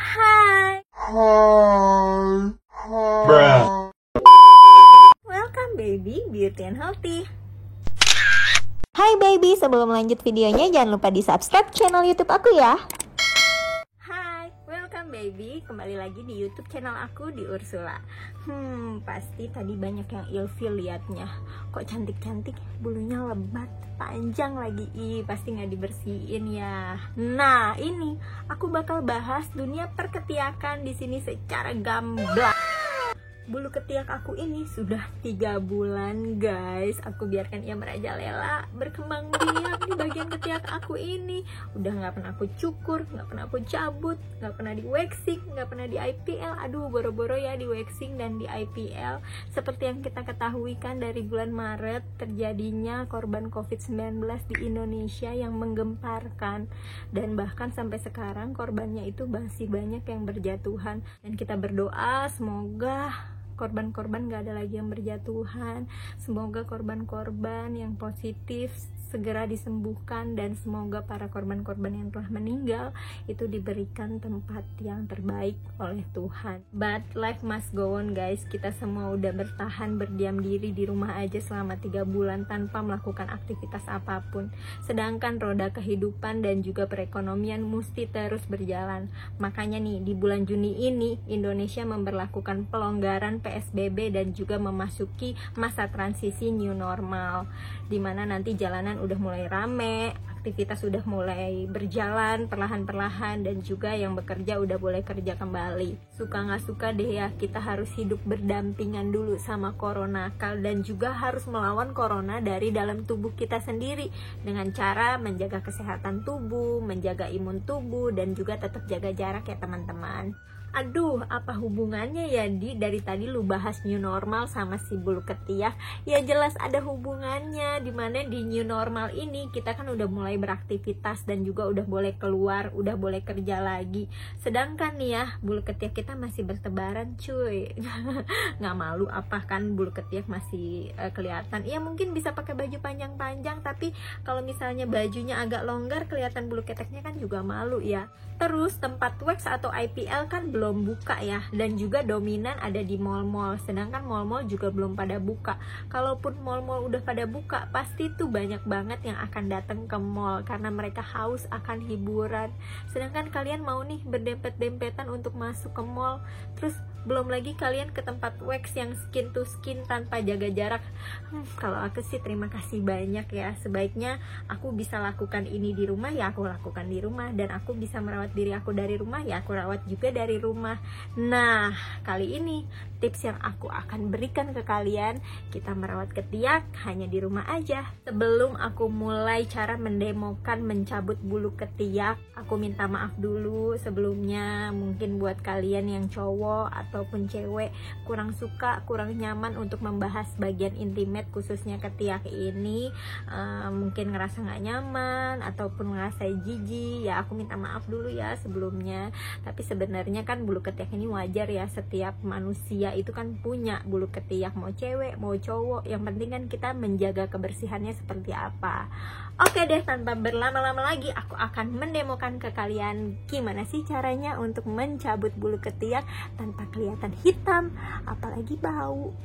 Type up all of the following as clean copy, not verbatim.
Hai. Hi. Bruh. Welcome baby, beauty and healthy. Hai baby, sebelum lanjut videonya jangan lupa di subscribe channel YouTube aku ya. Hai, welcome baby, kembali lagi di YouTube channel aku di Ursula. Pasti tadi banyak yang ilfil liatnya. Kok cantik-cantik, bulunya lebat, panjang lagi. Pasti nggak dibersihin ya. Nah, ini aku bakal bahas dunia perketiakan di sini secara gamblang. Bulu ketiak aku ini sudah 3 bulan guys. Aku biarkan ia merajalela, berkembang biak di bagian ketiak aku ini. Udah gak pernah aku cukur, gak pernah aku cabut, gak pernah di waxing, gak pernah di IPL. Aduh, boro-boro ya di waxing dan di IPL. Seperti yang kita ketahui kan dari bulan Maret terjadinya korban COVID-19 di Indonesia yang menggemparkan. Dan bahkan sampai sekarang korbannya itu masih banyak yang berjatuhan. Dan kita berdoa semoga korban-korban gak ada lagi yang berjatuhan. Semoga korban-korban yang positif segera disembuhkan, dan semoga para korban-korban yang telah meninggal itu diberikan tempat yang terbaik oleh Tuhan. But life must go on guys. Kita semua udah bertahan berdiam diri di rumah aja selama 3 bulan tanpa melakukan aktivitas apapun. Sedangkan roda kehidupan dan juga perekonomian mesti terus berjalan. Makanya nih di bulan Juni ini Indonesia memberlakukan pelonggaran PSBB dan juga memasuki masa transisi new normal, dimana nanti jalanan udah mulai rame, aktivitas udah mulai berjalan perlahan-perlahan, dan juga yang bekerja udah boleh kerja kembali. Suka nggak suka deh ya, kita harus hidup berdampingan dulu sama corona, dan juga harus melawan corona dari dalam tubuh kita sendiri dengan cara menjaga kesehatan tubuh, menjaga imun tubuh, dan juga tetap jaga jarak ya teman-teman. Aduh, apa hubungannya ya dari tadi lu bahas new normal sama si bulu ketiak? Ya jelas ada hubungannya, dimana di new normal ini kita kan udah mulai beraktivitas dan juga udah boleh keluar, udah boleh kerja lagi. Sedangkan nih ya, bulu ketiak kita masih bertebaran cuy. Nggak malu apa kan bulu ketiak masih kelihatan? Ya mungkin bisa pakai baju panjang-panjang, tapi kalau misalnya bajunya agak longgar kelihatan bulu ketiaknya kan juga malu ya. Terus tempat wax atau IPL kan belum buka ya, dan juga dominan ada di mall-mall, sedangkan mall-mall juga belum pada buka. Kalaupun mall-mall udah pada buka, pasti tuh banyak banget yang akan datang ke mall karena mereka haus akan hiburan. Sedangkan kalian mau nih berdempet-dempetan untuk masuk ke mall, terus belum lagi kalian ke tempat wax yang skin to skin tanpa jaga jarak. Kalau aku sih terima kasih banyak ya. Sebaiknya aku bisa lakukan ini di rumah ya aku lakukan di rumah, dan aku bisa merawat diri aku dari rumah ya aku rawat juga dari rumah. Nah, kali ini tips yang aku akan berikan ke kalian, kita merawat ketiak hanya di rumah aja. Sebelum aku mulai cara mendemokan mencabut bulu ketiak, aku minta maaf dulu sebelumnya. Mungkin buat kalian yang cowok ataupun cewek kurang suka, kurang nyaman untuk membahas bagian intimate khususnya ketiak ini, mungkin ngerasa nggak nyaman ataupun ngerasa jijik ya, aku minta maaf dulu ya sebelumnya. Tapi sebenarnya kan bulu ketiak ini wajar ya, setiap manusia itu kan punya bulu ketiak, mau cewek mau cowok, yang penting kan kita menjaga kebersihannya seperti apa. Oke deh, tanpa berlama-lama lagi aku akan mendemokan ke kalian gimana sih caranya untuk mencabut bulu ketiak tanpa kelihatan hitam apalagi bau.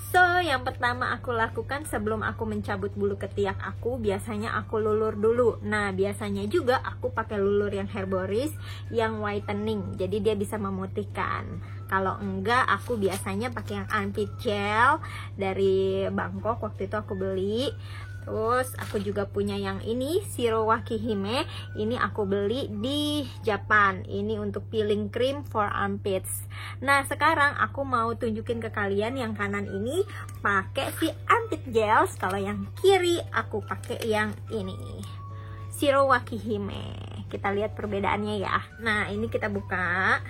So, yang pertama aku lakukan sebelum aku mencabut bulu ketiak aku, biasanya aku lulur dulu. Nah, biasanya juga aku pakai lulur yang Herboris yang whitening, jadi dia bisa memutihkan. Kalau enggak, aku biasanya pakai yang armpit gel dari Bangkok, waktu itu aku beli. Terus aku juga punya yang ini, Shiro Wakihime. Ini aku beli di Japan. Ini untuk peeling cream for armpits. Nah, sekarang aku mau tunjukin ke kalian yang kanan ini pakai si armpit gels. Kalau yang kiri aku pakai yang ini, Shiro Wakihime. Kita lihat perbedaannya ya. Nah, ini kita buka.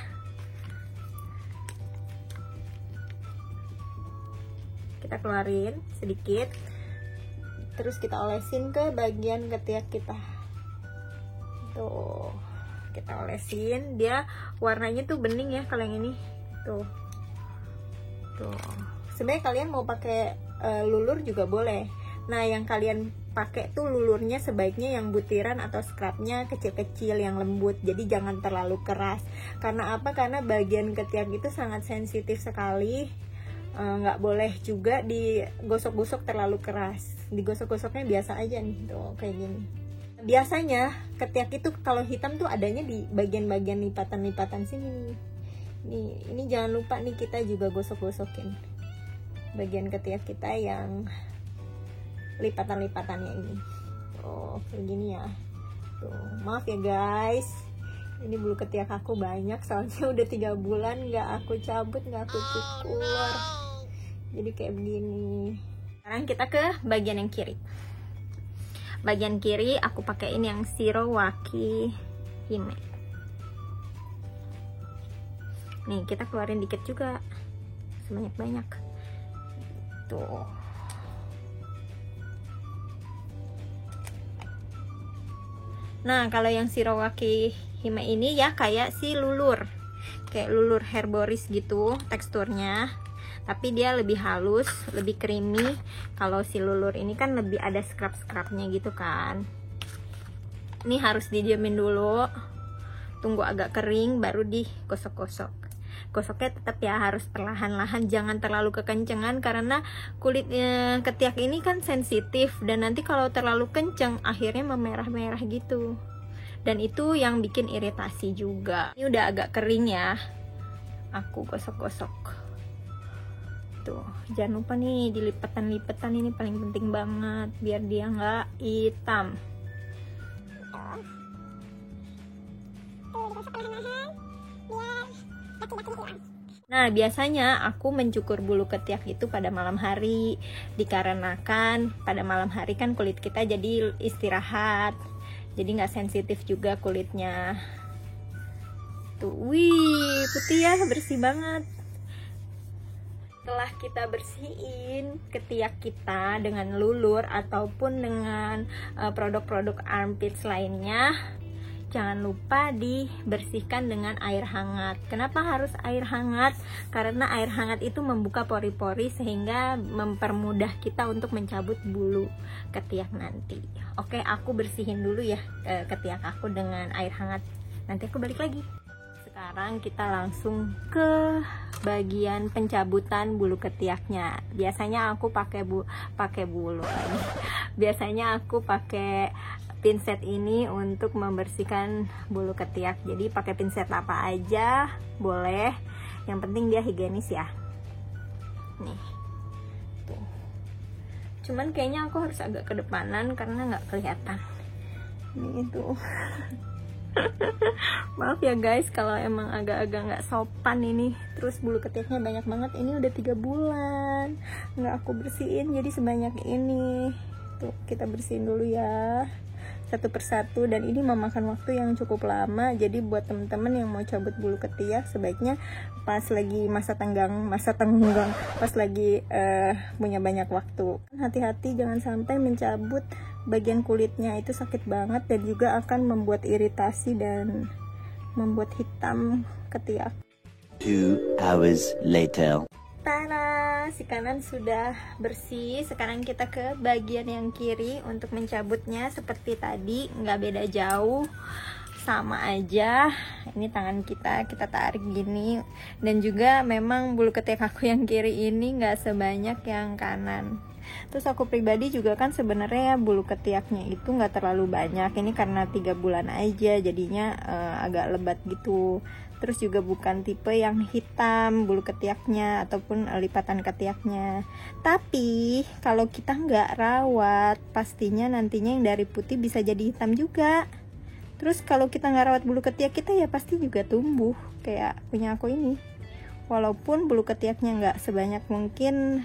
Kita keluarin sedikit. Terus kita olesin ke bagian ketiak kita. Tuh, kita olesin. Dia warnanya tuh bening ya kalau yang ini. Tuh. Sebenarnya kalian mau pakai lulur juga boleh. Nah, yang kalian pakai tuh lulurnya sebaiknya yang butiran atau scrubnya kecil-kecil yang lembut, jadi jangan terlalu keras. Karena apa? Karena bagian ketiak itu sangat sensitif sekali. Nggak boleh juga digosok-gosok terlalu keras. Digosok-gosoknya biasa aja nih, tuh kayak gini. Biasanya ketiak itu kalau hitam tuh adanya di bagian-bagian lipatan-lipatan sini nih. Ini jangan lupa nih, kita juga gosok-gosokin bagian ketiak kita yang lipatan-lipatannya ini. Oh, kayak gini ya. Tuh, maaf ya guys. Ini bulu ketiak aku banyak soalnya udah 3 bulan nggak aku cabut, nggak aku cukur. Jadi kayak begini. Sekarang kita ke bagian yang kiri. Bagian kiri aku pakein yang Shiro Waki Hime. Nih, kita keluarin dikit juga. Sebanyak-banyak. Tuh. Nah, kalau yang Shiro Waki Hime ini ya kayak si lulur. Kayak lulur herboris gitu teksturnya. Tapi dia lebih halus, lebih creamy. Kalau si lulur ini kan lebih ada scrub-scrubnya gitu kan. Ini harus didiemin dulu. Tunggu agak kering baru digosok-gosok. Gosoknya tetap ya harus perlahan-lahan, jangan terlalu kekencengan karena kulit ketiak ini kan sensitif dan nanti kalau terlalu kenceng akhirnya memerah-merah gitu. Dan itu yang bikin iritasi juga. Ini udah agak kering ya. Aku gosok-gosok. Tuh, jangan lupa nih dilipatan-lipatan, ini paling penting banget biar dia nggak hitam. Nah, biasanya aku mencukur bulu ketiak itu pada malam hari, dikarenakan pada malam hari kan kulit kita jadi istirahat, jadi nggak sensitif juga kulitnya. Tuh, wih, putih ya, bersih banget. Setelah kita bersihin ketiak kita dengan lulur ataupun dengan produk-produk armpits lainnya, jangan lupa dibersihkan dengan air hangat. Kenapa harus air hangat? Karena air hangat itu membuka pori-pori sehingga mempermudah kita untuk mencabut bulu ketiak nanti. Oke, aku bersihin dulu ya ketiak aku dengan air hangat. Nanti aku balik lagi. Sekarang kita langsung ke bagian pencabutan bulu ketiaknya. Biasanya aku pakai bulu lagi. Biasanya aku pakai pinset ini untuk membersihkan bulu ketiak. Jadi pakai pinset apa aja boleh, yang penting dia higienis ya. Nih, tuh. Cuman kayaknya aku harus agak kedepanan karena nggak kelihatan. Nih tuh. Maaf ya guys kalau emang agak-agak nggak sopan ini. Terus bulu ketiaknya banyak banget. Ini udah 3 bulan nggak aku bersihin jadi sebanyak ini. Tuh, kita bersihin dulu ya satu persatu, dan ini memakan waktu yang cukup lama. Jadi buat temen-temen yang mau cabut bulu ketiak sebaiknya pas lagi masa tenggang, pas lagi punya banyak waktu. Hati-hati jangan sampai mencabut bagian kulitnya, itu sakit banget dan juga akan membuat iritasi dan membuat hitam ketiak. 2 hours later. Tada, si kanan sudah bersih. Sekarang kita ke bagian yang kiri untuk mencabutnya. Seperti tadi, nggak beda jauh, sama aja. Ini tangan kita tarik gini. Dan juga memang bulu ketiak aku yang kiri ini nggak sebanyak yang kanan. Terus aku pribadi juga kan sebenarnya bulu ketiaknya itu nggak terlalu banyak. Ini karena 3 bulan aja, jadinya agak lebat gitu. Terus juga bukan tipe yang hitam bulu ketiaknya ataupun lipatan ketiaknya. Tapi kalau kita nggak rawat, pastinya nantinya yang dari putih bisa jadi hitam juga. Terus kalau kita nggak rawat bulu ketiak kita ya pasti juga tumbuh kayak punya aku ini. Walaupun bulu ketiaknya nggak sebanyak mungkin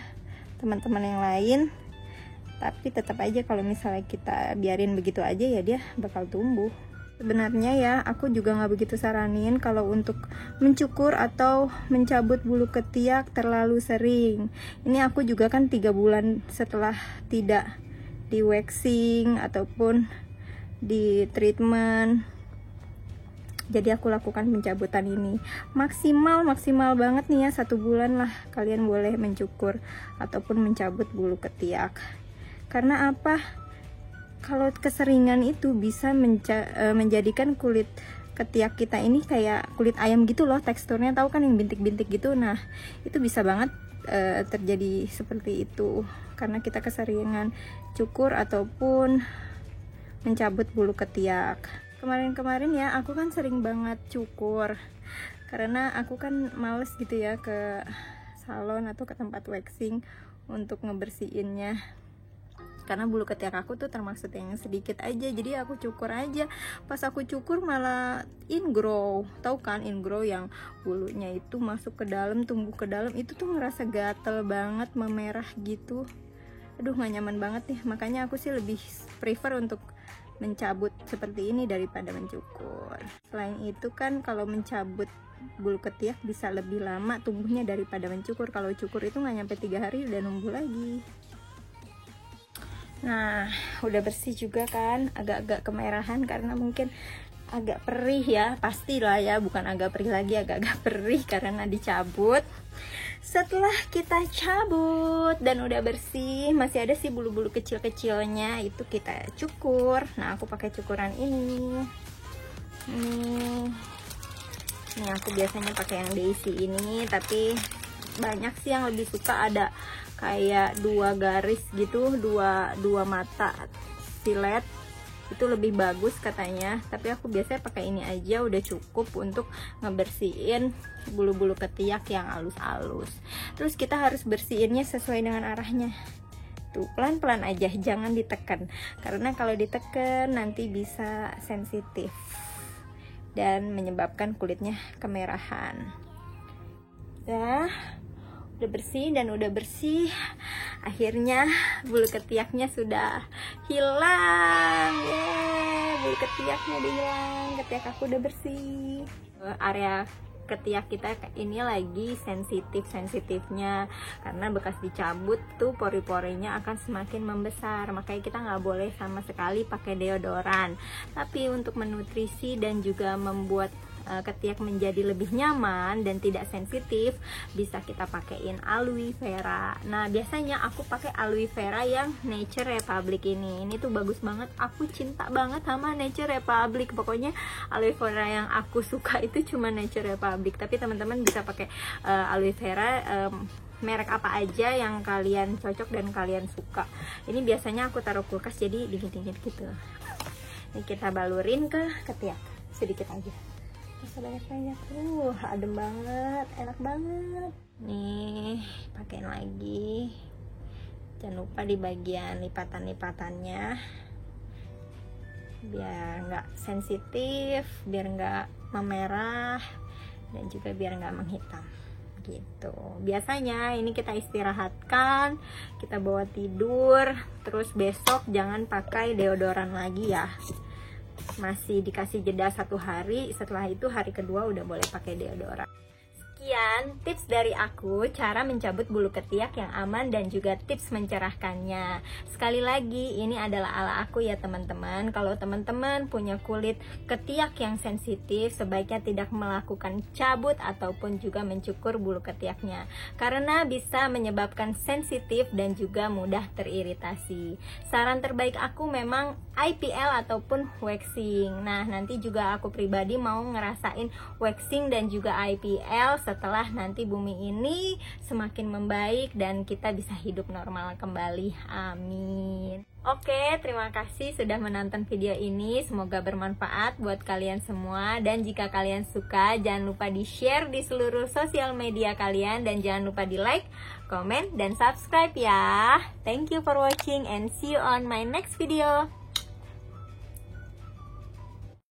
teman-teman yang lain, tapi tetap aja kalau misalnya kita biarin begitu aja ya dia bakal tumbuh. Sebenarnya ya aku juga nggak begitu saranin kalau untuk mencukur atau mencabut bulu ketiak terlalu sering. Ini aku juga kan 3 bulan setelah tidak di waxing ataupun di treatment, jadi aku lakukan pencabutan ini maksimal banget nih ya 1 bulan lah kalian boleh mencukur ataupun mencabut bulu ketiak. Karena apa? kalau keseringan itu bisa menjadikan kulit ketiak kita ini kayak kulit ayam gitu loh teksturnya, tahu kan yang bintik-bintik gitu. Nah itu bisa banget terjadi seperti itu karena kita keseringan cukur ataupun mencabut bulu ketiak. Kemarin-kemarin ya aku kan sering banget cukur karena aku kan males gitu ya ke salon atau ke tempat waxing untuk ngebersihinnya, karena bulu ketiak aku tuh termasuk yang sedikit aja, jadi aku cukur aja. Pas aku cukur malah ingrow, tahu kan ingrow yang bulunya itu masuk ke dalam, tumbuh ke dalam, itu tuh ngerasa gatel banget, memerah gitu. Aduh gak nyaman banget nih, makanya aku sih lebih prefer untuk mencabut seperti ini daripada mencukur. Selain itu kan kalau mencabut bulu ketiak bisa lebih lama tumbuhnya daripada mencukur. Kalau cukur itu nggak nyampe 3 hari udah numbuh lagi. Nah udah bersih juga kan, agak-agak kemerahan karena mungkin agak perih ya, pastilah ya, bukan agak perih lagi, agak-agak perih karena dicabut. Setelah kita cabut dan udah bersih, masih ada sih bulu-bulu kecil-kecilnya, itu kita cukur. Nah aku pakai cukuran ini. Ini aku biasanya pakai yang Daisy ini, tapi banyak sih yang lebih suka ada kayak 2 garis gitu, dua mata silet, itu lebih bagus katanya. Tapi aku biasanya pakai ini aja, udah cukup untuk ngebersihin bulu-bulu ketiak yang halus-halus. Terus kita harus bersihinnya sesuai dengan arahnya. Tuh pelan-pelan aja, jangan ditekan, karena kalau ditekan nanti bisa sensitif dan menyebabkan kulitnya kemerahan. Udah bersih dan udah bersih, akhirnya bulu ketiaknya sudah hilang. Bulu ketiaknya udah hilang, ketiak aku udah bersih. Area ketiak kita ini lagi sensitifnya karena bekas dicabut tuh pori-porinya akan semakin membesar, makanya kita nggak boleh sama sekali pakai deodoran. Tapi untuk menutrisi dan juga membuat ketiak menjadi lebih nyaman dan tidak sensitif, bisa kita pakein aloe vera. Nah biasanya aku pakai aloe vera yang Nature Republic ini tuh bagus banget, aku cinta banget sama Nature Republic. Pokoknya aloe vera yang aku suka itu cuma Nature Republic, tapi teman-teman bisa pakai aloe vera merek apa aja yang kalian cocok dan kalian suka. Ini biasanya aku taruh kulkas jadi dingin-dingin gitu. Ini kita balurin ke ketiak sedikit aja, banyak-banyak. Adem banget, enak banget. Nih pakein lagi, jangan lupa di bagian lipatan-lipatannya biar nggak sensitif, biar nggak memerah, dan juga biar nggak menghitam gitu. Biasanya ini kita istirahatkan, kita bawa tidur, terus besok jangan pakai deodoran lagi ya, masih dikasih jeda 1 hari, setelah itu hari kedua udah boleh pakai deodoran. Sekian tips dari aku, cara mencabut bulu ketiak yang aman dan juga tips mencerahkannya. Sekali lagi, ini adalah ala aku ya teman-teman. Kalau teman-teman punya kulit ketiak yang sensitif, sebaiknya tidak melakukan cabut ataupun juga mencukur bulu ketiaknya, karena bisa menyebabkan sensitif dan juga mudah teriritasi. Saran terbaik aku memang IPL ataupun waxing. Nah nanti juga aku pribadi mau ngerasain waxing dan juga IPL setelah nanti bumi ini semakin membaik dan kita bisa hidup normal kembali. Amin. Oke, terima kasih sudah menonton video ini. Semoga bermanfaat buat kalian semua. Dan jika kalian suka, jangan lupa di-share di seluruh sosial media kalian. Dan jangan lupa di-like, komen, dan subscribe ya. Thank you for watching and see you on my next video.